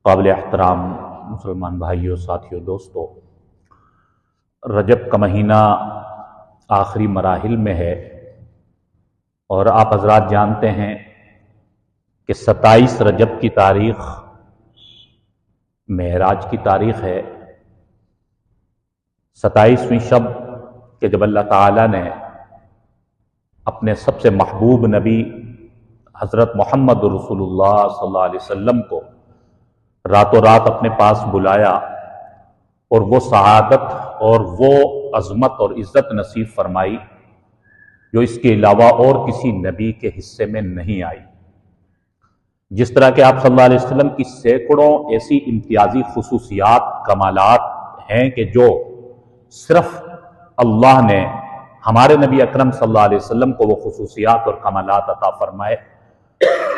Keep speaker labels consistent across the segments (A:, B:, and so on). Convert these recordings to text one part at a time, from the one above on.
A: قابل احترام مسلمان بھائیوں، ساتھیوں، دوستوں، رجب کا مہینہ آخری مراحل میں ہے اور آپ حضرات جانتے ہیں کہ 27 رجب کی تاریخ معراج کی تاریخ ہے۔ 27ویں شب کہ جب اللہ تعالیٰ نے اپنے سب سے محبوب نبی حضرت محمد رسول اللہ صلی اللہ علیہ وسلم کو راتوں رات اپنے پاس بلایا اور وہ سعادت اور وہ عظمت اور عزت نصیب فرمائی جو اس کے علاوہ اور کسی نبی کے حصے میں نہیں آئی۔ جس طرح کہ آپ صلی اللہ علیہ وسلم کی سینکڑوں ایسی امتیازی خصوصیات، کمالات ہیں کہ جو صرف اللہ نے ہمارے نبی اکرم صلی اللہ علیہ وسلم کو وہ خصوصیات اور کمالات عطا فرمائے،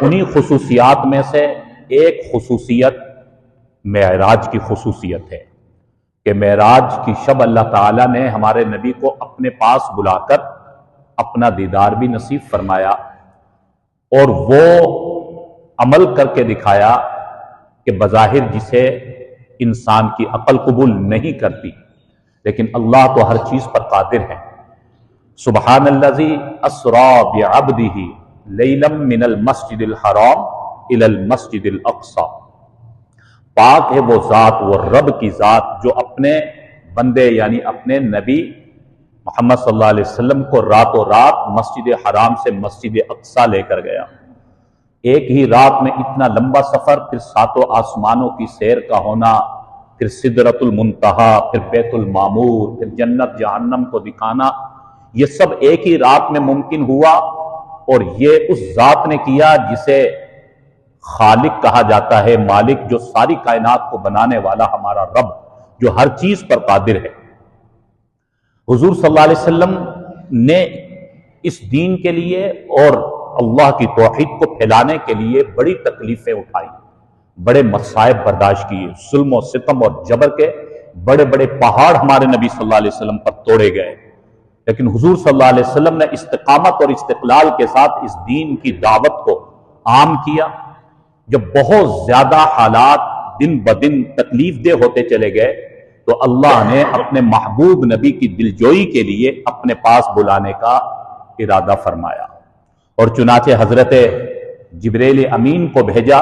A: انہی خصوصیات میں سے ایک خصوصیت معراج کی خصوصیت ہے کہ معراج کی شب اللہ تعالیٰ نے ہمارے نبی کو اپنے پاس بلا کر اپنا دیدار بھی نصیب فرمایا اور وہ عمل کر کے دکھایا کہ بظاہر جسے انسان کی عقل قبول نہیں کرتی، لیکن اللہ تو ہر چیز پر قادر ہے۔ سبحان الذی اسری بعبدہ لیلا من المسجد الحرام الی المسجد الاقصی، پاک ہے وہ ذات، وہ رب کی ذات جو اپنے بندے یعنی اپنے نبی محمد صلی اللہ علیہ وسلم کو راتوں رات مسجد حرام سے مسجد اقصی لے کر گیا۔ ایک ہی رات میں اتنا لمبا سفر، پھر ساتوں آسمانوں کی سیر کا ہونا، پھر سدرۃ المنتہا، پھر بیت المعمور، پھر جنت جہنم کو دکھانا، یہ سب ایک ہی رات میں ممکن ہوا اور یہ اس ذات نے کیا جسے خالق کہا جاتا ہے، مالک، جو ساری کائنات کو بنانے والا ہمارا رب جو ہر چیز پر قادر ہے۔ حضور صلی اللہ علیہ وسلم نے اس دین کے لیے اور اللہ کی توحید کو پھیلانے کے لیے بڑی تکلیفیں اٹھائی، بڑے مصائب برداشت کیے، ظلم و ستم اور جبر کے بڑے بڑے پہاڑ ہمارے نبی صلی اللہ علیہ وسلم پر توڑے گئے، لیکن حضور صلی اللہ علیہ وسلم نے استقامت اور استقلال کے ساتھ اس دین کی دعوت کو عام کیا۔ جب بہت زیادہ حالات دن بدن تکلیف دہ ہوتے چلے گئے تو اللہ نے اپنے محبوب نبی کی دلجوئی کے لیے اپنے پاس بلانے کا ارادہ فرمایا اور چنانچہ حضرت جبریل امین کو بھیجا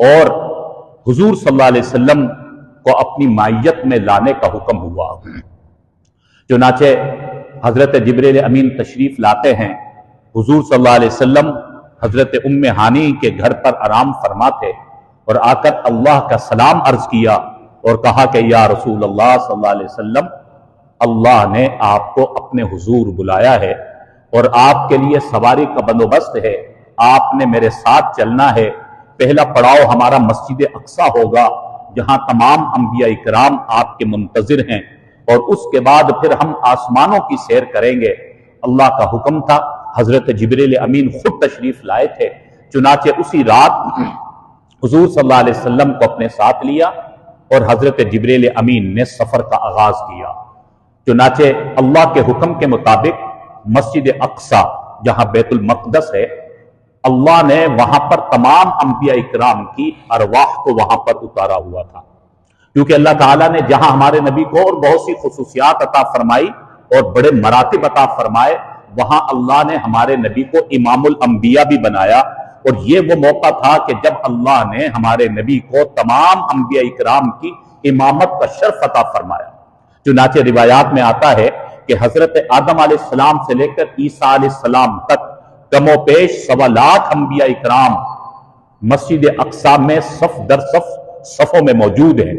A: اور حضور صلی اللہ علیہ وسلم کو اپنی معیت میں لانے کا حکم ہوا۔ چنانچہ حضرت جبریل امین تشریف لاتے ہیں، حضور صلی اللہ علیہ وسلم حضرت ام ہانی کے گھر پر آرام فرما تھے اور آ کر اللہ کا سلام عرض کیا اور کہا کہ یا رسول اللہ صلی اللہ علیہ وسلم، اللہ نے آپ کو اپنے حضور بلایا ہے اور آپ کے لیے سواری کا بندوبست ہے، آپ نے میرے ساتھ چلنا ہے۔ پہلا پڑاؤ ہمارا مسجد اقصی ہوگا جہاں تمام انبیاء اکرام آپ کے منتظر ہیں اور اس کے بعد پھر ہم آسمانوں کی سیر کریں گے۔ اللہ کا حکم تھا، حضرت جبریل امین خود تشریف لائے تھے، چنانچہ اسی رات حضور صلی اللہ علیہ وسلم کو اپنے ساتھ لیا اور حضرت جبریل امین نے سفر کا آغاز کیا۔ چنانچہ اللہ کے حکم کے مطابق مسجد اقصی جہاں بیت المقدس ہے، اللہ نے وہاں پر تمام انبیاء اکرام کی ارواح کو وہاں پر اتارا ہوا تھا، کیونکہ اللہ تعالیٰ نے جہاں ہمارے نبی کو اور بہت سی خصوصیات عطا فرمائی اور بڑے مراتب عطا فرمائے، وہاں اللہ نے ہمارے نبی کو امام الانبیاء بھی بنایا اور یہ وہ موقع تھا کہ جب اللہ نے ہمارے نبی کو تمام انبیاء اکرام کی امامت کا شرف عطا فرمایا۔ چنانچہ روایات میں آتا ہے کہ حضرت آدم علیہ السلام سے لے کر عیسیٰ علیہ السلام تک کم و بیش 1.25 لاکھ انبیاء اکرام مسجد اقصی میں صف در صف صفوں میں موجود ہیں۔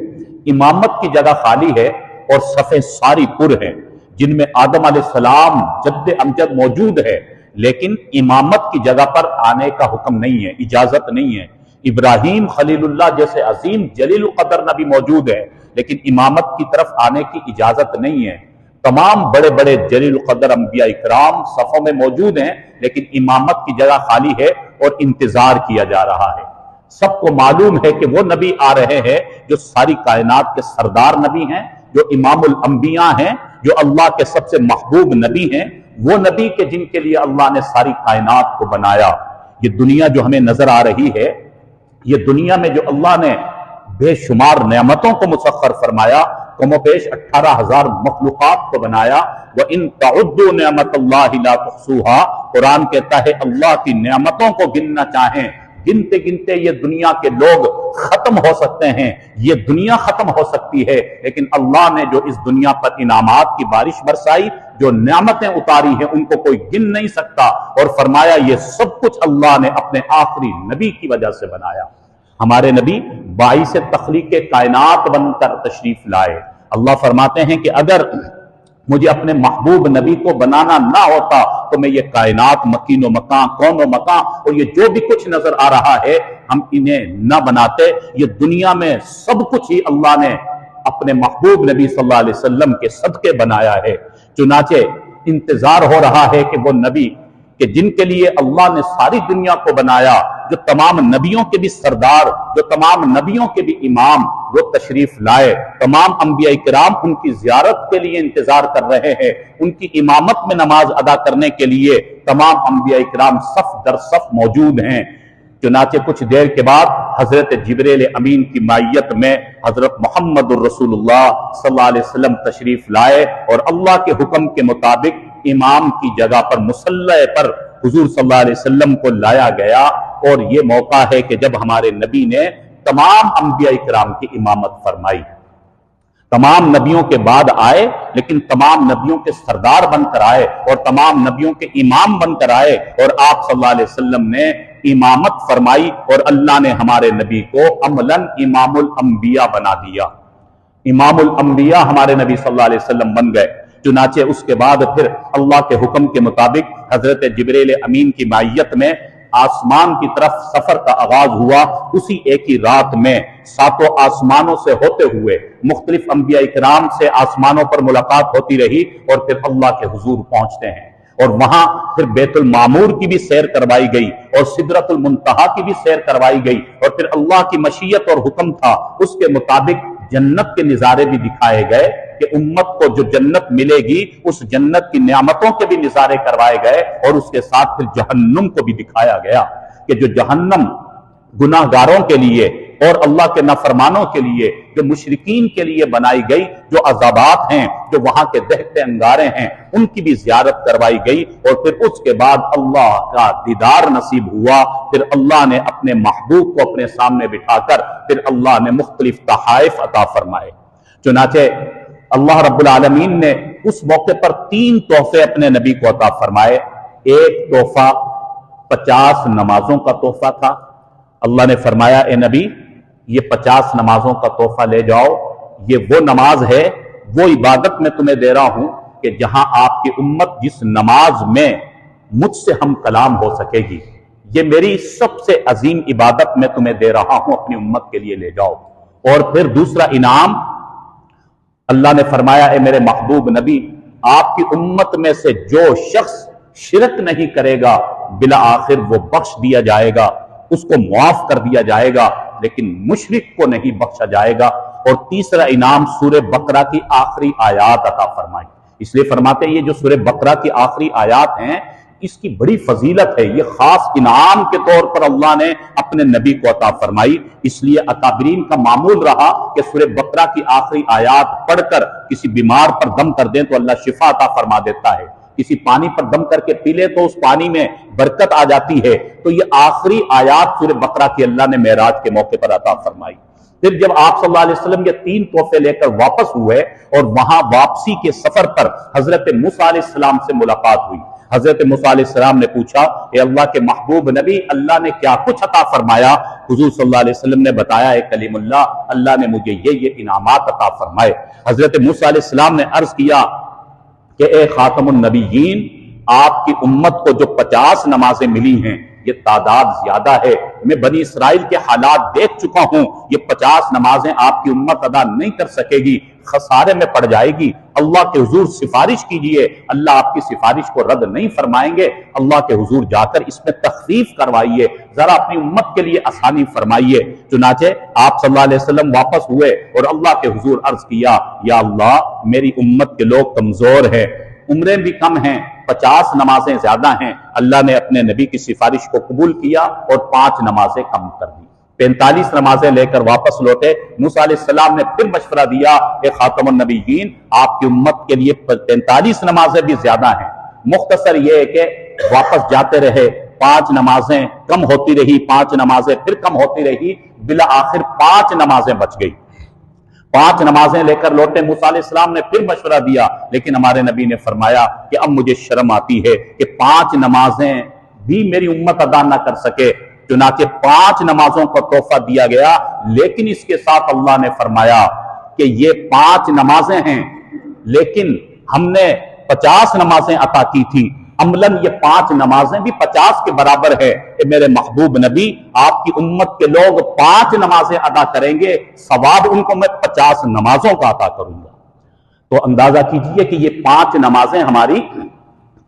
A: امامت کی جگہ خالی ہے اور صفیں ساری پر ہیں، جن میں آدم علیہ السلام جد امجد موجود ہے، لیکن امامت کی جگہ پر آنے کا حکم نہیں ہے، اجازت نہیں ہے۔ ابراہیم خلیل اللہ جیسے عظیم جلیل القدر نبی موجود ہے، لیکن امامت کی طرف آنے کی اجازت نہیں ہے۔ تمام بڑے بڑے جلیل القدر انبیاء اکرام صفوں میں موجود ہیں، لیکن امامت کی جگہ خالی ہے اور انتظار کیا جا رہا ہے۔ سب کو معلوم ہے کہ وہ نبی آ رہے ہیں جو ساری کائنات کے سردار نبی ہیں، جو امام الانبیاء ہیں، جو اللہ کے سب سے محبوب نبی ہیں، وہ نبی کے جن کے لیے اللہ نے ساری کائنات کو بنایا۔ یہ دنیا جو ہمیں نظر آ رہی ہے، یہ دنیا میں جو اللہ نے بے شمار نعمتوں کو مسخر فرمایا، کم و بیش 18,000 مخلوقات کو بنایا۔ وَإِن تَعُدُّوا نِعْمَتَ اللَّهِ لَا تُحْصُوهَا، قرآن کہتا ہے اللہ کی نعمتوں کو گننا چاہیں، گنتے گنتے یہ دنیا کے لوگ ختم ہو سکتے ہیں، یہ دنیا ختم ہو سکتی ہے، لیکن اللہ نے جو اس دنیا پر انعامات کی بارش برسائی، جو نعمتیں اتاری ہیں، ان کو کوئی گن نہیں سکتا۔ اور فرمایا یہ سب کچھ اللہ نے اپنے آخری نبی کی وجہ سے بنایا۔ ہمارے نبی باعث تخلیق کائنات بن کر تشریف لائے۔ اللہ فرماتے ہیں کہ اگر مجھے اپنے محبوب نبی کو بنانا نہ ہوتا تو میں یہ کائنات، مکین و مکان، کون و مکان، اور یہ جو بھی کچھ نظر آ رہا ہے ہم انہیں نہ بناتے۔ یہ دنیا میں سب کچھ ہی اللہ نے اپنے محبوب نبی صلی اللہ علیہ وسلم کے صدقے بنایا ہے۔ چنانچہ انتظار ہو رہا ہے کہ وہ نبی کہ جن کے لیے اللہ نے ساری دنیا کو بنایا، جو تمام نبیوں کے بھی سردار، جو تمام نبیوں کے بھی امام، وہ تشریف لائے۔ تمام انبیاء کرام ان کی زیارت کے لیے انتظار کر رہے ہیں، ان کی امامت میں نماز ادا کرنے کے لیے تمام انبیاء کرام صف در صف موجود ہیں۔ چنانچہ کچھ دیر کے بعد حضرت جبریل امین کی معیت میں حضرت محمد الرسول اللہ صلی اللہ علیہ وسلم تشریف لائے اور اللہ کے حکم کے مطابق امام کی جگہ پر مصلی پر حضور صلی اللہ علیہ وسلم کو لایا گیا۔ اور یہ موقع ہے کہ جب ہمارے نبی نے تمام انبیاء کرام کی امامت فرمائی۔ تمام نبیوں کے بعد آئے، لیکن تمام نبیوں کے سردار بن کر آئے اور تمام نبیوں کے امام بن کر آئے، اور آپ صلی اللہ علیہ وسلم نے امامت فرمائی، اور اللہ نے ہمارے نبی کو عملاً امام الانبیاء بنا دیا۔ امام الانبیاء ہمارے نبی صلی اللہ علیہ وسلم بن گئے۔ چنانچہ اس کے بعد پھر اللہ کے حکم کے مطابق حضرت جبریل امین کی معیت میں آسمان کی طرف سفر کا آغاز ہوا۔ اسی ایک ہی رات میں ساتوں آسمانوں سے ہوتے ہوئے مختلف انبیاء کرام سے آسمانوں پر ملاقات ہوتی رہی، اور پھر اللہ کے حضور پہنچتے ہیں، اور وہاں پھر بیت المعمور کی بھی سیر کروائی گئی اور سدرۃ المنتہا کی بھی سیر کروائی گئی، اور پھر اللہ کی مشیت اور حکم تھا اس کے مطابق جنت کے نظارے بھی دکھائے گئے کہ امت کو جو جنت ملے گی اس جنت کی نعمتوں کے بھی نظارے کروائے گئے، اور اس کے ساتھ پھر جہنم کو بھی دکھایا گیا کہ جو جہنم گناہ گاروں کے لیے اور اللہ کے نافرمانوں کے لیے، جو مشرکین کے لیے بنائی گئی، جو عذابات ہیں، جو وہاں کے دہتے انگارے ہیں، ان کی بھی زیارت کروائی گئی۔ اور پھر اس کے بعد اللہ کا دیدار نصیب ہوا۔ پھر اللہ نے اپنے محبوب کو اپنے سامنے بٹھا کر پھر اللہ نے مختلف تحائف عطا فرمائے۔ چنانچہ اللہ رب العالمین نے اس موقع پر 3 تحفے اپنے نبی کو عطا فرمائے۔ ایک تحفہ 50 نمازوں کا تحفہ تھا۔ اللہ نے فرمایا اے نبی یہ 50 نمازوں کا تحفہ لے جاؤ، یہ وہ نماز ہے، وہ عبادت میں تمہیں دے رہا ہوں کہ جہاں آپ کی امت جس نماز میں مجھ سے ہم کلام ہو سکے گی، یہ میری سب سے عظیم عبادت میں تمہیں دے رہا ہوں، اپنی امت کے لیے لے جاؤ۔ اور پھر دوسرا انعام اللہ نے فرمایا اے میرے محبوب نبی، آپ کی امت میں سے جو شخص شرک نہیں کرے گا بالآخر وہ بخش دیا جائے گا، اس کو معاف کر دیا جائے گا، لیکن مشرک کو نہیں بخشا جائے گا۔ اور تیسرا انعام سورہ بقرہ کی آخری آیات عطا فرمائی۔ اس لیے فرماتے ہیں یہ جو سورہ بقرہ کی آخری آیات ہیں اس کی بڑی فضیلت ہے، یہ خاص انعام کے طور پر اللہ نے اپنے نبی کو عطا فرمائی۔ اس لیے اکابرین کا معمول رہا کہ سورہ بقرہ کی آخری آیات پڑھ کر کسی بیمار پر دم کر دیں تو اللہ شفا عطا فرما دیتا ہے، کسی پانی پر دم کر کے پی لے تو اس پانی میں برکت آ جاتی ہے۔ تو یہ آخری آیات سورہ بقرہ کی اللہ نے معراج کے موقع پر عطا فرمائی۔ پھر جب آپ صلی اللہ علیہ وسلم یہ 3 تحفے لے کر واپس ہوئے اور وہاں واپسی کے سفر پر حضرت موسیٰ علیہ السلام سے ملاقات ہوئی، حضرت موسیٰ علیہ السلام نے پوچھا اے اللہ کے محبوب نبی اللہ نے کیا کچھ عطا فرمایا؟ حضور صلی اللہ علیہ وسلم نے بتایا اے کلیم اللہ نے مجھے یہ انعامات عطا فرمائے۔ حضرت موسیٰ علیہ السلام نے عرض کیا کہ اے خاتم النبیین، آپ کی امت کو جو 50 نمازیں ملی ہیں یہ تعداد زیادہ ہے، میں بنی اسرائیل کے حالات دیکھ چکا ہوں، یہ 50 نمازیں آپ کی امت ادا نہیں کر سکے گی، خسارے میں پڑ جائے گی۔ اللہ کے حضور سفارش کیجئے، اللہ آپ کی سفارش کو رد نہیں فرمائیں گے، اللہ کے حضور جا کر اس میں تخفیف کروائیے، ذرا اپنی امت کے لیے آسانی فرمائیے۔ چنانچہ آپ صلی اللہ علیہ وسلم واپس ہوئے اور اللہ کے حضور عرض کیا یا اللہ میری امت کے لوگ کمزور ہیں، عمریں بھی کم ہیں، 50 نمازیں زیادہ ہیں۔ اللہ نے اپنے نبی کی سفارش کو قبول کیا اور 5 نمازیں کم کر دی۔ 45 نمازیں لے کر واپس لوٹے۔ موسیٰ علیہ السلام نے پھر مشورہ دیا، اے خاتم النبیین، آپ کی امت کے لیے 45 نمازیں بھی زیادہ ہیں۔ مختصر یہ ہے کہ واپس جاتے رہے، 5 نمازیں کم ہوتی رہی، 5 نمازیں پھر کم ہوتی رہی، بالآخر 5 نمازیں بچ گئی۔ 5 نمازیں لے کر لوٹے۔ موسیٰ علیہ السلام نے پھر مشورہ دیا، لیکن ہمارے نبی نے فرمایا کہ اب مجھے شرم آتی ہے کہ 5 نمازیں بھی میری امت ادا نہ کر سکے، چنانچہ 5 نمازوں کا تحفہ دیا گیا، لیکن اس کے ساتھ اللہ نے فرمایا کہ یہ 5 نمازیں ہیں، لیکن ہم نے 50 نمازیں عطا کی تھی، عملاً یہ 5 نمازیں بھی 50 کے برابر ہے۔ کہ میرے محبوب نبی، آپ کی امت کے لوگ 5 نمازیں ادا کریں گے، ثواب ان کو میں 50 نمازوں کا عطا کروں گا۔ تو اندازہ کیجئے کہ یہ 5 نمازیں ہماری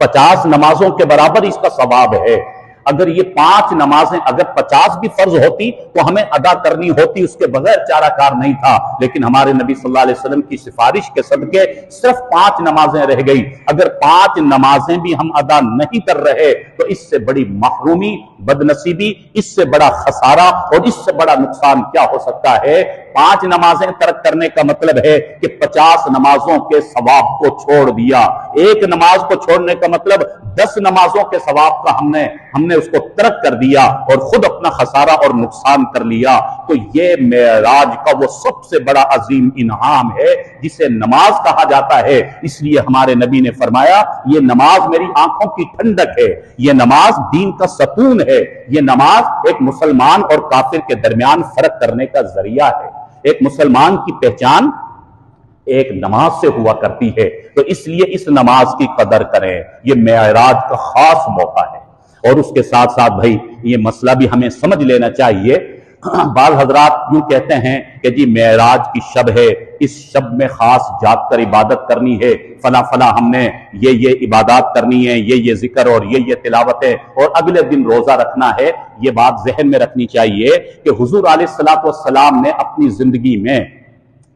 A: 50 نمازوں کے برابر اس کا ثواب ہے۔ اگر یہ 5 نمازیں اگر 50 بھی فرض ہوتی تو ہمیں ادا کرنی ہوتی، اس کے بغیر چارہ کار نہیں تھا، لیکن ہمارے نبی صلی اللہ علیہ وسلم کی سفارش کے صدقے صرف 5 نمازیں رہ گئی۔ اگر 5 نمازیں بھی ہم ادا نہیں کر رہے تو اس سے بڑی محرومی، بدنصیبی، اس سے بڑا خسارہ اور اس سے بڑا نقصان کیا ہو سکتا ہے؟ 5 نمازیں ترک کرنے کا مطلب ہے کہ 50 نمازوں کے ثواب کو چھوڑ دیا۔ ایک نماز کو چھوڑنے کا مطلب 10 نمازوں کے ثواب کا ہم نے اس کو ترک کر دیا اور خود اپنا خسارہ اور نقصان کر لیا۔ تو یہ معراج کا وہ سب سے بڑا عظیم انعام ہے جسے نماز کہا جاتا ہے۔ اس لیے ہمارے نبی نے فرمایا، یہ نماز میری آنکھوں کی ٹھنڈک ہے، یہ نماز دین کا ستون ہے، یہ نماز ایک مسلمان اور کافر کے درمیان فرق کرنے کا ذریعہ ہے۔ ایک مسلمان کی پہچان ایک نماز سے ہوا کرتی ہے، تو اس لیے اس نماز کی قدر کریں۔ یہ معراج کا خاص موقع ہے۔ اور اس کے ساتھ ساتھ بھائی یہ مسئلہ بھی ہمیں سمجھ لینا چاہیے۔ بعض حضرات یوں کہتے ہیں کہ جی معراج کی شب ہے، اس شب میں خاص جاگ کر عبادت کرنی ہے، فلاں فلاں ہم نے یہ عبادات کرنی ہے، یہ ذکر اور یہ تلاوتیں، اور اگلے دن روزہ رکھنا ہے۔ یہ بات ذہن میں رکھنی چاہیے کہ حضور علیہ السلام نے اپنی زندگی میں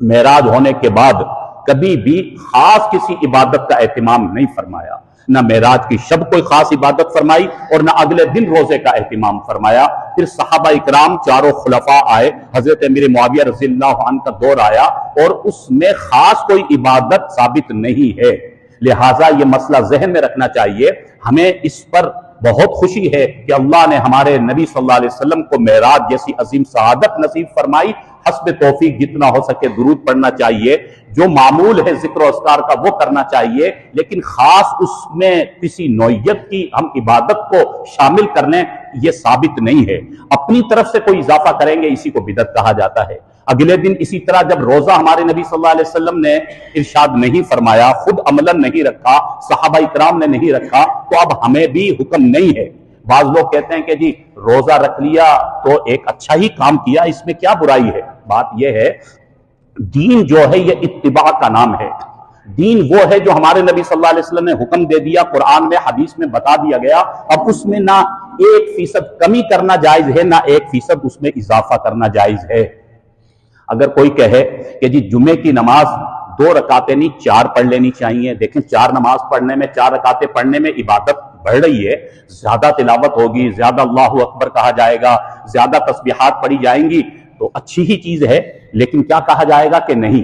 A: معراج ہونے کے بعد کبھی بھی خاص کسی عبادت کا اہتمام نہیں فرمایا، نہ معراج کی شب کوئی خاص عبادت فرمائی اور نہ اگلے دن روزے کا اہتمام فرمایا۔ پھر صحابہ اکرام چاروں خلفاء آئے، حضرت امیر معاویہ رضی اللہ عنہ کا دور آیا اور اس میں خاص کوئی عبادت ثابت نہیں ہے۔ لہٰذا یہ مسئلہ ذہن میں رکھنا چاہیے۔ ہمیں اس پر بہت خوشی ہے کہ اللہ نے ہمارے نبی صلی اللہ علیہ وسلم کو معراج جیسی عظیم سعادت نصیب فرمائی۔ حسب توفیق جتنا ہو سکے درود پڑھنا چاہیے، جو معمول ہے ذکر و اذکار کا وہ کرنا چاہیے، لیکن خاص اس میں کسی نوعیت کی ہم عبادت کو شامل کر لیں یہ ثابت نہیں ہے۔ اپنی طرف سے کوئی اضافہ کریں گے اسی کو بدعت کہا جاتا ہے۔ اگلے دن اسی طرح جب روزہ ہمارے نبی صلی اللہ علیہ وسلم نے ارشاد نہیں فرمایا، خود عملاً نہیں رکھا، صحابہ اکرام نے نہیں رکھا، تو اب ہمیں بھی حکم نہیں ہے۔ بعض لوگ کہتے ہیں کہ جی روزہ رکھ لیا تو ایک اچھا ہی کام کیا، اس میں کیا برائی ہے؟ بات یہ ہے، دین جو ہے یہ اتباع کا نام ہے۔ دین وہ ہے جو ہمارے نبی صلی اللہ علیہ وسلم نے حکم دے دیا، قرآن میں حدیث میں بتا دیا گیا، اب اس میں نہ 1% کمی کرنا جائز ہے، نہ 1% اس میں اضافہ کرنا جائز ہے۔ اگر کوئی کہے کہ جی جمعے کی نماز 2 رکعتیں نہیں 4 پڑھ لینی چاہیے، دیکھیں 4 نماز پڑھنے میں 4 رکعتیں پڑھنے میں عبادت بڑھ رہی ہے، زیادہ تلاوت ہوگی، زیادہ اللہ اکبر کہا جائے گا، زیادہ تسبیحات پڑھی جائیں گی، تو اچھی ہی چیز ہے، لیکن کیا کہا جائے گا کہ نہیں،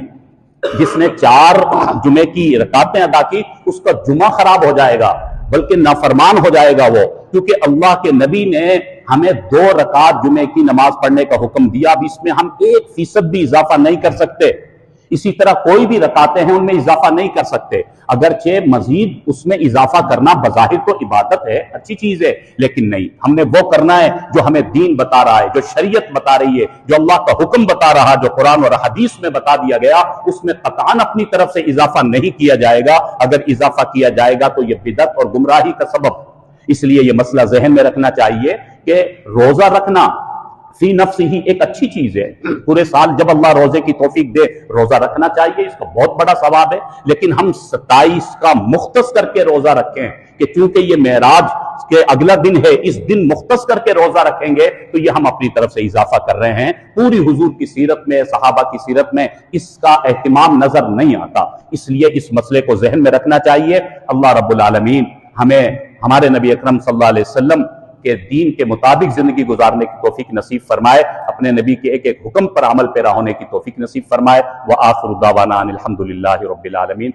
A: جس نے 4 جمعے کی رکعتیں ادا کی اس کا جمعہ خراب ہو جائے گا، بلکہ نافرمان ہو جائے گا وہ، کیونکہ اللہ کے نبی نے ہمیں 2 رکعت جمعے کی نماز پڑھنے کا حکم دیا، اب اس میں ہم 1% بھی اضافہ نہیں کر سکتے۔ اسی طرح کوئی بھی رکعتیں ہیں ان میں اضافہ نہیں کر سکتے، اگرچہ مزید اس میں اضافہ کرنا بظاہر تو عبادت ہے، اچھی چیز ہے، لیکن نہیں، ہم نے وہ کرنا ہے جو ہمیں دین بتا رہا ہے، جو شریعت بتا رہی ہے، جو اللہ کا حکم بتا رہا، جو قرآن اور حدیث میں بتا دیا گیا، اس میں قطعاً اپنی طرف سے اضافہ نہیں کیا جائے گا۔ اگر اضافہ کیا جائے گا تو یہ بدعت اور گمراہی کا سبب۔ اس لیے یہ مسئلہ ذہن میں رکھنا چاہیے کہ روزہ رکھنا فی نفس ہی ایک اچھی چیز ہے، پورے سال جب اللہ روزے کی توفیق دے روزہ رکھنا چاہیے، اس کا بہت بڑا ثواب ہے، لیکن ہم 27 کا مختص کر کے روزہ رکھیں کہ چونکہ یہ معراج کے اگلا دن ہے، اس دن مختص کر کے روزہ رکھیں گے تو یہ ہم اپنی طرف سے اضافہ کر رہے ہیں۔ پوری حضور کی سیرت میں، صحابہ کی سیرت میں اس کا اہتمام نظر نہیں آتا، اس لیے اس مسئلے کو ذہن میں رکھنا چاہیے۔ اللہ رب العالمین ہمیں ہمارے نبی اکرم صلی اللہ علیہ وسلم کے دین کے مطابق زندگی گزارنے کی توفیق نصیب فرمائے، اپنے نبی کے ایک ایک حکم پر عمل پیرا ہونے کی توفیق نصیب فرمائے۔ وآخر دعوانا ان الحمد للہ رب العالمین۔